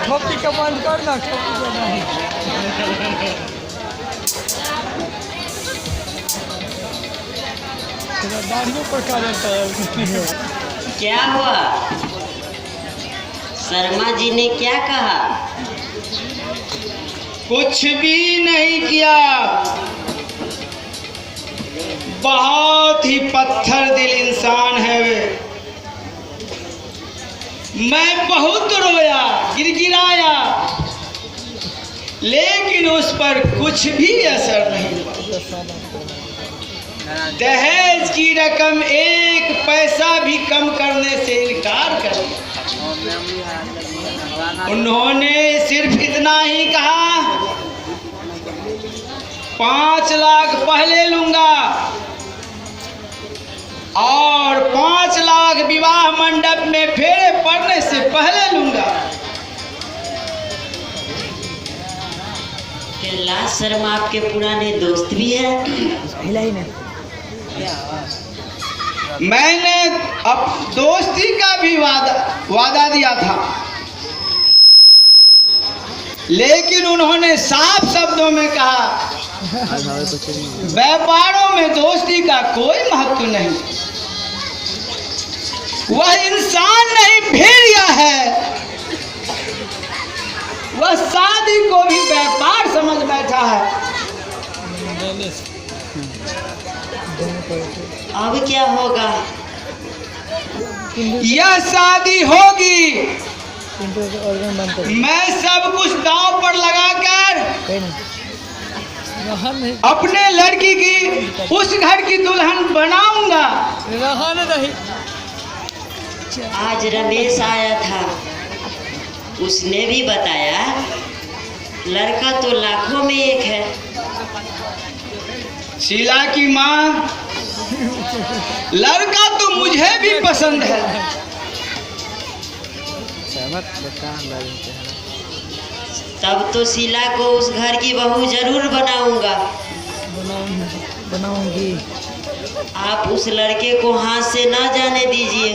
ठोपी का बंद करना, ठोपी का नहीं। दाढ़ियों पर का रहता है। क्या हुआ? शर्मा जी ने क्या कहा? कुछ भी नहीं किया। बहुत ही पत्थर दिल इंसान है वे। मैं बहुत रोया, गिड़गिड़ाया, लेकिन उस पर कुछ भी असर नहीं हुआ। दहेज की रकम 1 पैसा भी कम करने से इनकार कर दिया। उन्होंने सिर्फ इतना ही कहा, 5 लाख पहले लूंगा और 5 लाख विवाह मंडप में फेरे पड़ने से पहले लूंगा। कैलाश शर्मा आपके पुराने दोस्त भी है? मैंने अब दोस्ती का भी वादा दिया था, लेकिन उन्होंने साफ शब्दों में कहा, व्यापारों में दोस्ती का कोई महत्व नहीं। वह इंसान नहीं, भेड़िया है। वह शादी को भी व्यापार समझ बैठा है। अब क्या होगा? यह शादी होगी। मैं सब कुछ दांव पर लगाकर अपने लड़की की उस घर की दुल्हन बनाऊंगा। आज रमेश आया था, उसने भी बताया लड़का तो लाखों में एक है। शीला की माँ, लड़का तो मुझे भी पसंद है। तब तो शीला को उस घर की बहू जरूर बनाऊंगा। बनाऊंगी। आप उस लड़के को हाथ से ना जाने दीजिए।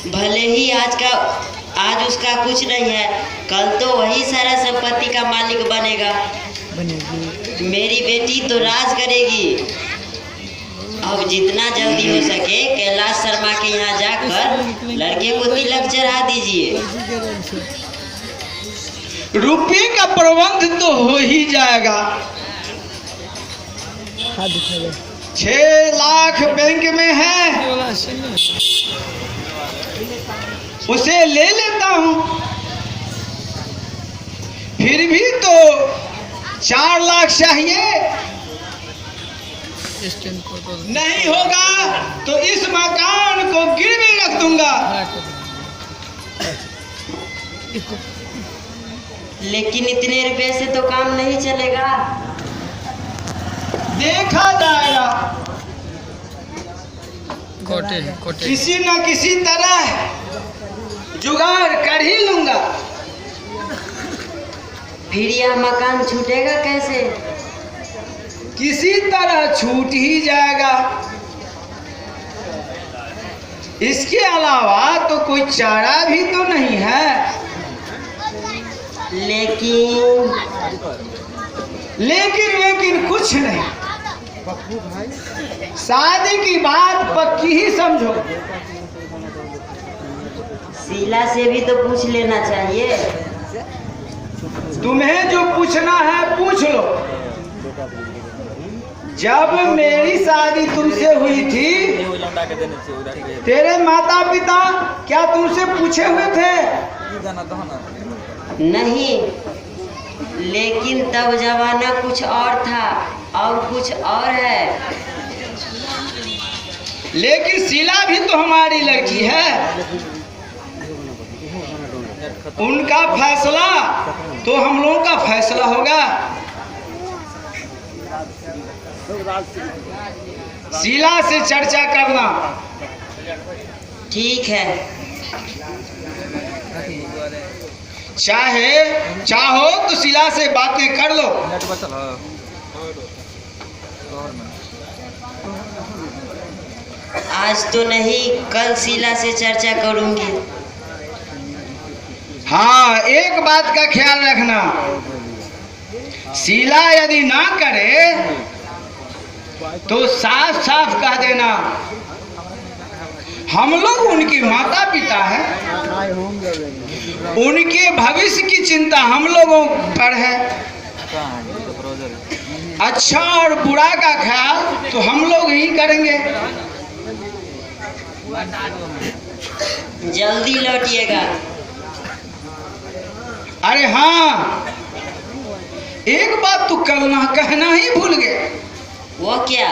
भले ही आज उसका कुछ नहीं है, कल तो वही सारा संपत्ति का मालिक बनेगा। मेरी बेटी तो राज करेगी। अब जितना जल्दी हो सके कैलाश शर्मा के यहाँ जाकर लड़के को तिलक चढ़ा दीजिए। रुपये का प्रबंध तो हो ही जाएगा। 6 लाख बैंक में है, उसे ले लेता हूँ। फिर भी तो 4 लाख चाहिए। नहीं होगा तो इस मकान को गिरवी रख दूंगा। लेकिन इतने रुपए से तो काम नहीं चलेगा। देखा जाएगा। कोटे। किसी न किसी तरह जुगाड़ कर ही लूंगा। फिर यह मकान छूटेगा कैसे? किसी तरह छूट ही जाएगा। इसके अलावा तो कोई चारा भी तो नहीं है। लेकिन कुछ नहीं। शादी की बात पक्की ही समझो। शीला से भी तो पूछ लेना चाहिए। तुम्हें जो पूछना है पूछ लो। जब मेरी शादी तुमसे हुई थी, तेरे माता पिता क्या तुमसे पूछे हुए थे? नहीं, लेकिन तब जमाना कुछ और था और कुछ और है। लेकिन शीला भी तो हमारी लड़की है। उनका फैसला तो हम लोगों का फैसला होगा। शीला से चर्चा करना। ठीक है। चाहो तो शीला से बातें कर लो। आज तो नहीं, कल शीला से चर्चा करूंगी। हाँ, एक बात का ख्याल रखना, शीला यदि ना करे तो साफ साफ कह देना हम लोग उनके माता पिता हैं, उनके भविष्य की चिंता हम लोगों पर है। अच्छा और बुरा का ख्याल तो हम लोग ही करेंगे। जल्दी लौटिएगा। अरे हाँ, एक बात तो कल ना कहना ही भूल गए। वो क्या?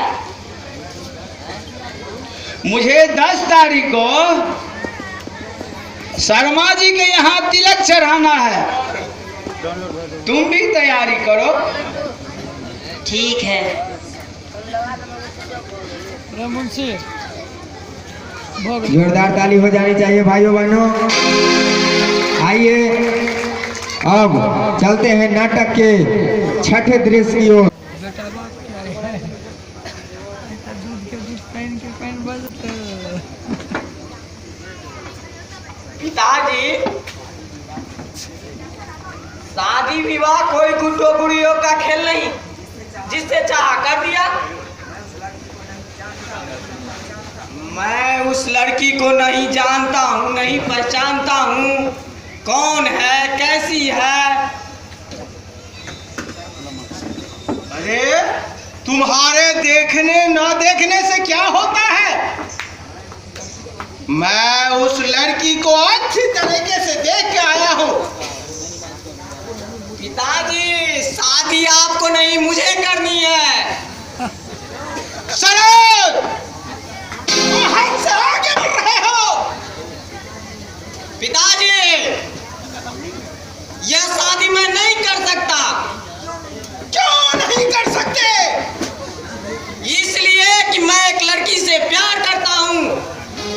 मुझे 10 तारीख को शर्मा जी के यहाँ तिलक चढ़ाना है, तुम भी तैयारी करो। ठीक है। मुंशी जोरदार ताली हो जानी चाहिए भाइयों बहनों। आइए अब चलते हैं नाटक के छठे दृश्य की ओर। बेटा बात क्या है? दूध के दूध पहन के पहन बजते। पिताजी, शादी विवाह कोई गुड्डो गुड़ियों का खेल नहीं, जिससे चाह कर दिया। मैं उस लड़की को नहीं जानता हूँ, नहीं पहचानता हूँ, कौन है, कैसी है। अरे तुम्हारे देखने ना देखने से क्या होता है? मैं उस लड़की को अच्छी तरीके से देख के आया हूँ। पिताजी, शादी आपको नहीं मुझे करनी है। सरोज, तुम हमसे आगे बढ़ रहे हो। पिताजी, यह शादी मैं नहीं कर सकता। क्यों नहीं कर सकते? इसलिए कि मैं एक लड़की से प्यार करता हूँ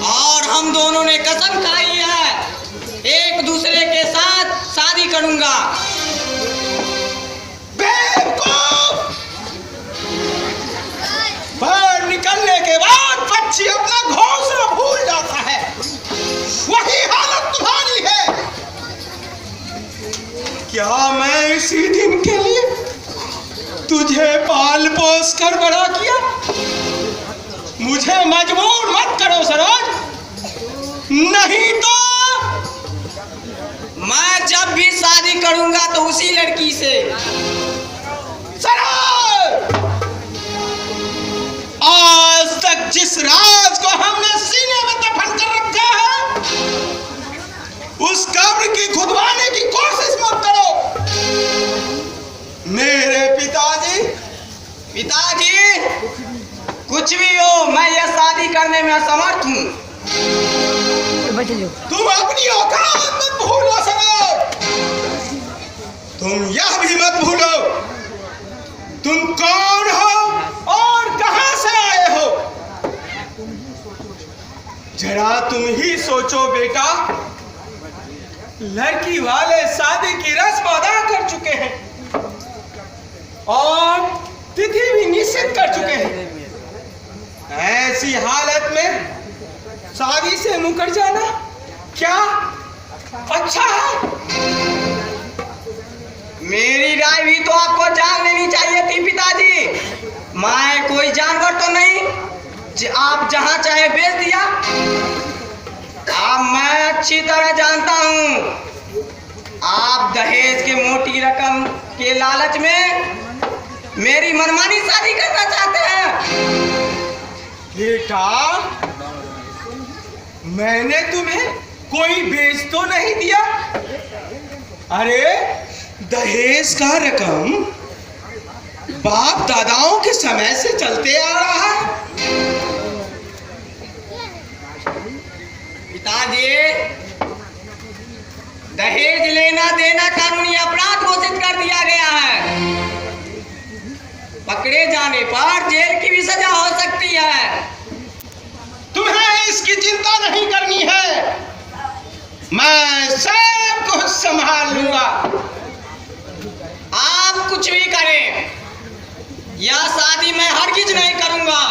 और हम दोनों ने कसम खाई है एक दूसरे के साथ शादी करूंगा। बेवकूफ! बाहर निकलने के बाद पक्षी अपना घोंसला भूल जाता है, वही हालत तुम्हारी है। क्या मैं इसी दिन के लिए तुझे पाल पोस कर बड़ा किया? मुझे मजबूर मत करो सरोज, नहीं तो मैं जब भी शादी करूंगा तो उसी लड़की से। सरोज, आज तक जिस राज को हमने सीने में दफन कर रखा है, उस कब्र की खुदवाने की कोशिश मत करो। मेरे पिताजी, पिताजी, कुछ भी हो, मैं यह शादी करने में असमर्थ हूँ। तुम अपनी औकात मत भूलो सरोज, तुम यह भी मत भूलो तुम कौन हो और कहां से आए हो। जरा तुम ही सोचो बेटा, लड़की वाले शादी की रस्म अदा कर चुके हैं और तिथि भी निश्चित कर चुके हैं। ऐसी हालत में शादी से मुकर जाना क्या अच्छा है? मेरी राय भी तो आपको जान लेनी चाहिए थी पिताजी। मैं कोई जानवर तो नहीं आप जहां चाहे बेच दिया। अब मैं अच्छी तरह जानता हूं, आप दहेज के मोटी रकम के लालच में मेरी मनमानी शादी करना चाहते हैं। बेटा, मैंने तुम्हें कोई बेच तो नहीं दिया। अरे दहेज का रकम बाप दादाओं के समय से चलते आ रहा है। पिताजी, दहेज लेना देना कानूनी अपराध घोषित कर दिया गया है। पकड़े जाने पर जेल की भी सजा हो सकती है। तुम्हें इसकी चिंता नहीं करनी है, मैं सब कुछ संभाल लूंगा। आप कुछ भी करें, यह शादी मैं हरगिज नहीं करूंगा।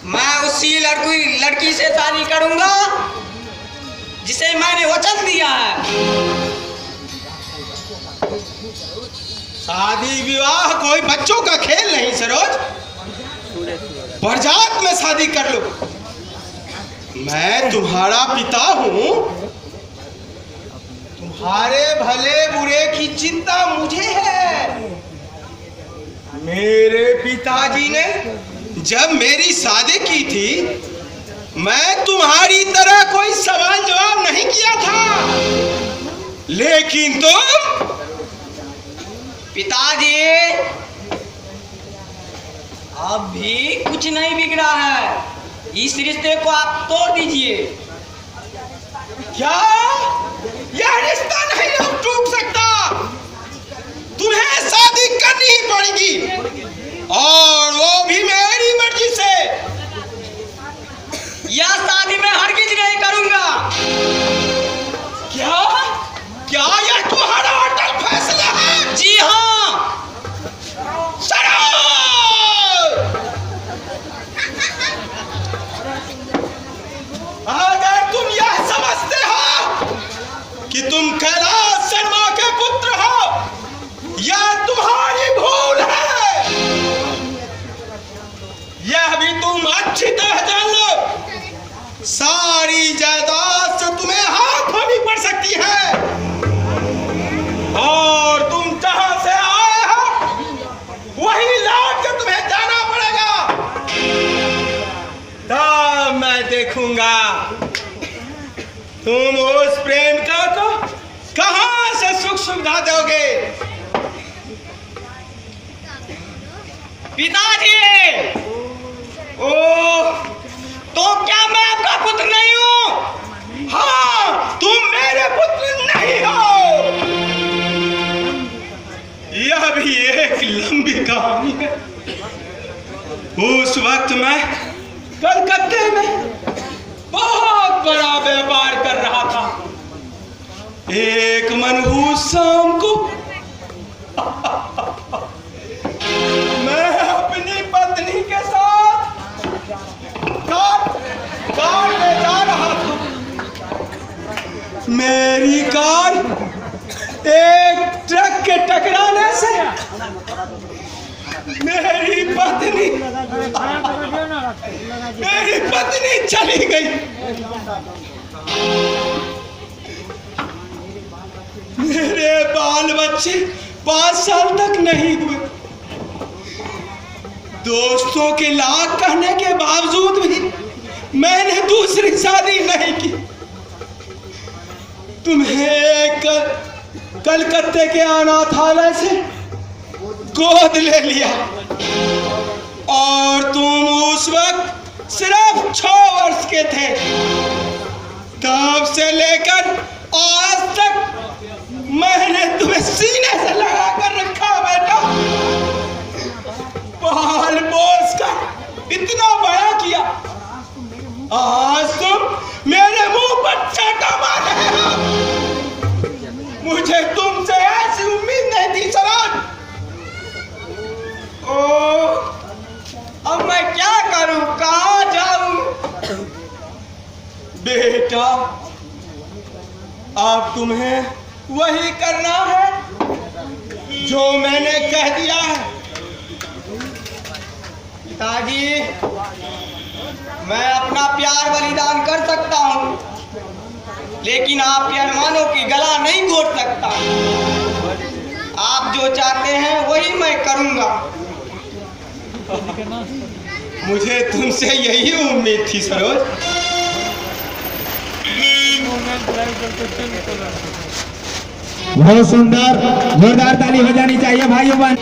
मैं उसी लड़की से शादी करूंगा जिसे मैंने वचन दिया है। शादी विवाह कोई बच्चों का खेल नहीं सरोज, बरजात में शादी कर लो। मैं तुम्हारा पिता हूं, तुम्हारे भले बुरे की चिंता मुझे है। मेरे पिताजी ने जब मेरी शादी की थी, मैं तुम्हारी तरह कोई सवाल जवाब नहीं किया था, लेकिन तुम पिताजी अब भी कुछ नहीं बिगड़ा है, इस रिश्ते को आप तोड़ दीजिए। क्या यह रिश्ता नहीं अब टूट सकता? तुम्हें शादी करनी ही पड़ेगी, और वो भी मेरी मर्जी से। यह शादी मैं हरगिज नहीं करूंगा। क्या क्या यह तुम्हारा अटल फैसला है? जी हाँ। अगर तुम यह समझते हो कि तुम कैलाश शर्मा के पुत्र हो, यह तुम्हारी भूल है। यह भी तुम अच्छी तरह जान लो, सारी जायदाद से तुम्हें हाथ धोनी पड़ सकती है, और तुम जहां से आए हो वहीं लौट के तुम्हें जाना पड़ेगा। तब मैं देखूंगा तुम उस प्रेमिका को कहां से सुख सुविधा दोगे। पिताजी, ओ तो क्या मैं आपका पुत्र नहीं हूँ? हाँ, तुम मेरे पुत्र नहीं हो। यह भी एक लंबी कहानी है। उस वक्त मैं कलकत्ते में बहुत बड़ा व्यापार कर रहा था। एक मनहूस शाम को मैं अपनी पत्नी के साथ कार ले जा रहा था। मेरी कार एक ट्रक के टकराने से मेरी पत्नी चली गई। मेरे बाल बच्चे 5 साल तक नहीं हुए। दोस्तों के लाख कहने के बावजूद भी मैंने दूसरी शादी नहीं की। तुम्हें कलकत्ते के अनाथालय से गोद ले लिया, और तुम उस वक्त सिर्फ 6 वर्ष के थे। तब से लेकर आज तक मैंने तुम्हें सीने से लगा कर रखा बेटा। पाल पोस कर इतना बड़ा किया, आज तुम मेरे मुंह पर चाटा मार रहे हो। मुझे तुमसे ऐसी उम्मीद नहीं थी सराज। ओ, अब मैं क्या करूं, कहां जाऊं? बेटा, अब तुम्हें वही करना है जो मैंने कह दिया है। पिताजी, मैं अपना प्यार बलिदान कर सकता हूं, लेकिन आपके अरमानों की गला नहीं घोट सकता। आप जो चाहते हैं वही मैं करूंगा। मुझे तुमसे यही उम्मीद थी सरोज। बहुत सुंदर, जोरदार ताली हो जानी चाहिए भाइयों बहन।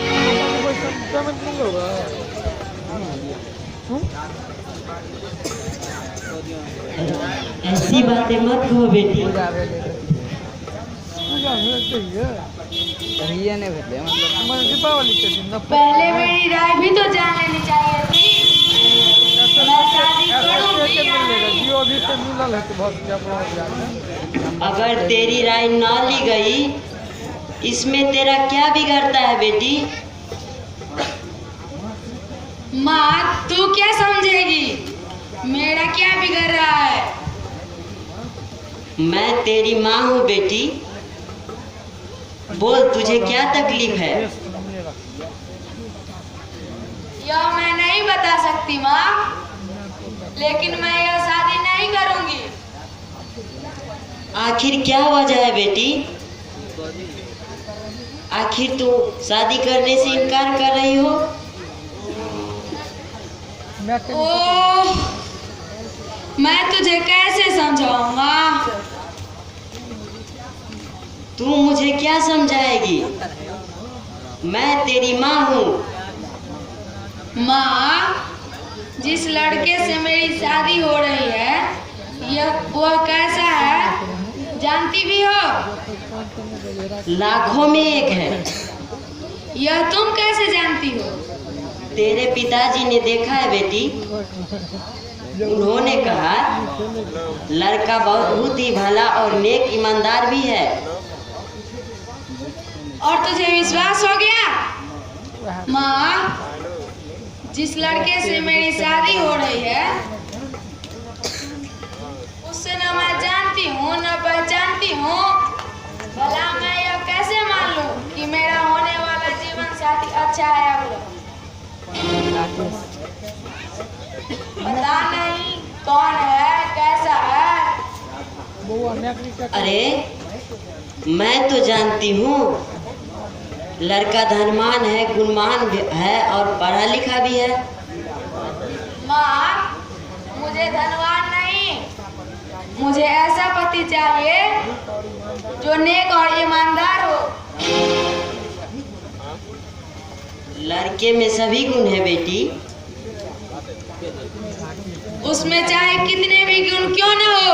ऐसी बातें मत कहो बेटी। पहले मेरी राय भी तो जान लेनी चाहिए थी। मैं शादी करूंगी। अगर तेरी राय ना ली गई, इसमें तेरा क्या बिगड़ता है बेटी? माँ, तू क्या समझेगी? मेरा क्या बिगड़ रहा है? मैं तेरी माँ हूँ बेटी। बोल तुझे क्या तकलीफ है? यह मैं नहीं बता सकती माँ, लेकिन मैं यह शादी नहीं करूंगी। आखिर क्या वजह है बेटी? आखिर तू शादी करने से इनकार कर रही हो? ओह, मैं तुझे कैसे समझाऊंगा? तू मुझे क्या समझाएगी? मैं तेरी माँ हूँ। माँ, जिस लड़के से मेरी शादी हो रही है, वह कैसा है जानती भी हो? लाखों में एक है। यह तुम कैसे जानती हो? तेरे पिताजी ने देखा है बेटी। उन्होंने कहा लड़का बहुत ही भला और नेक ईमानदार भी है। और तुझे विश्वास हो गया? माँ, जिस लड़के से मेरी शादी हो रही है, उससे न मैं जानती हूँ न पहचानती हूँ। भला मैं यह कैसे मान लूँ कि मेरा होने वाला जीवन साथी अच्छा है या बुरा? पता नहीं कौन है, कैसा है। अरे मैं तो जानती हूँ, लड़का धनवान है, गुणवान है और पढ़ा लिखा भी है। माँ, मुझे धनवान नहीं, मुझे ऐसा पति चाहिए जो नेक और ईमानदार हो। लड़के में सभी गुण है बेटी। उसमें चाहे कितने भी गुण क्यों न हो,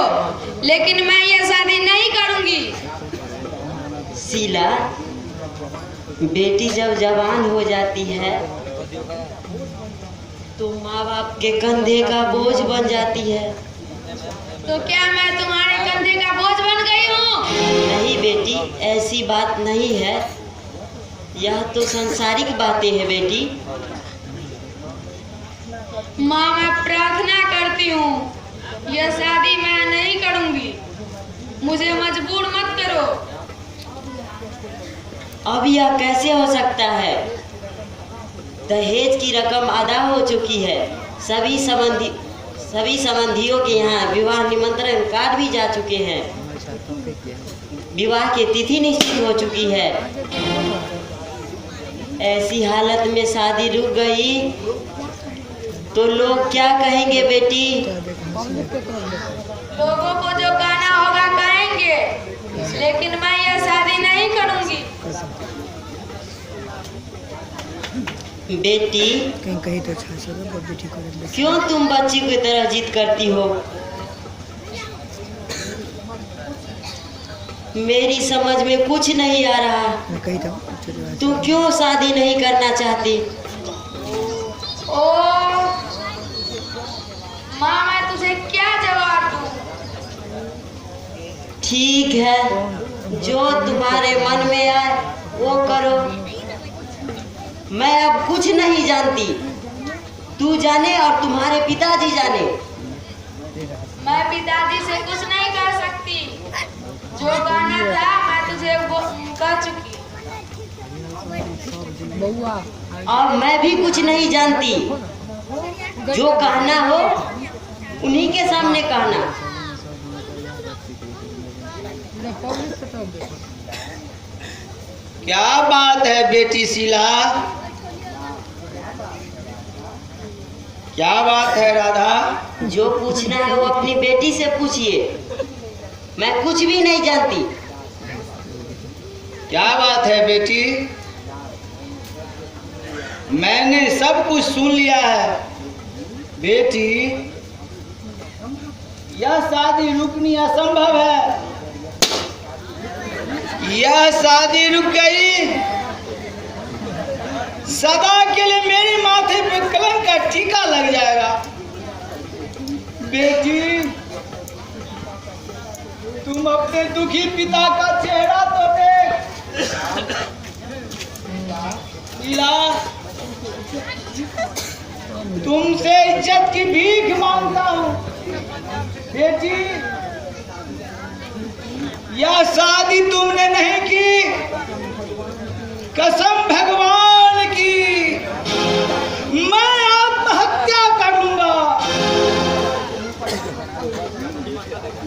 लेकिन मैं ये शादी नहीं करूंगी। शीला, बेटी जब जवान हो जाती है तो माँ बाप के कंधे का बोझ बन जाती है। तो क्या मैं तुम्हारे कंधे का बोझ बन गई हूँ? नहीं बेटी, ऐसी बात नहीं है। यह तो सांसारिक बातें हैं बेटी। माँ, मैं प्रार्थना करती हूँ, यह शादी मैं नहीं करूंगी। मुझे मजबूर मत करो। अब यह कैसे हो सकता है? दहेज की रकम अदा हो चुकी है। सभी संबंधियों के यहाँ विवाह निमंत्रण कार्ड भी जा चुके हैं। विवाह की तिथि निश्चित हो चुकी है। ऐसी हालत में शादी रुक गई तो लोग क्या कहेंगे बेटी? लोगों को जो कहना होगा कहेंगे, लेकिन मैं यह शादी नहीं करूंगी। बेटी, क्यों तुम बच्ची की तरह जिद करती हो? मेरी समझ में कुछ नहीं आ रहा। तू क्यों शादी नहीं करना चाहती? ओह माँ, मैं तुझे क्या जवाब दूँ? ठीक है, जो तुम्हारे मन में आए वो करो। मैं अब कुछ नहीं जानती। तू जाने और तुम्हारे पिताजी जाने। मैं पिताजी से कुछ नहीं कर सकती। जो कहना था मैं तुझे वो कह चुकी। और मैं भी कुछ नहीं जानती। जो कहना हो उन्हीं के सामने कहना। क्या बात है बेटी शीला? क्या बात है राधा? जो पूछना है वो अपनी बेटी से पूछिए। मैं कुछ भी नहीं जानती। क्या बात है बेटी? मैंने सब कुछ सुन लिया है बेटी। यह शादी रुकनी असंभव है। यह शादी रुक गई, सदा के लिए मेरे माथे पे कलंक का टीका लग जाएगा। बेटी, तुम अपने दुखी पिता का चेहरा तो देख। शीला, तुमसे इज्जत की भीख मांगता हूँ बेटी। यह शादी तुमने नहीं की, कसम भगवान की, मैं आत्महत्या करूंगा।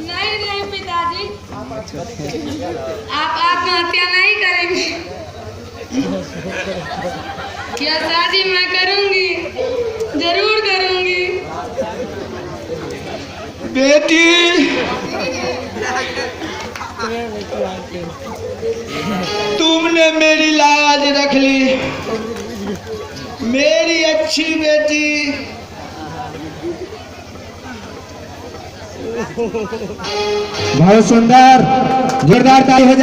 नहीं नहीं पिताजी, आप आत्महत्या नहीं करेंगे। यह शादी मैं करूंगी, जरूर करूंगी। बेटी, तुमने मेरी लाज रख ली, मेरी अच्छी बेटी। बहुत सुंदर, जोरदार ताली हो जाए।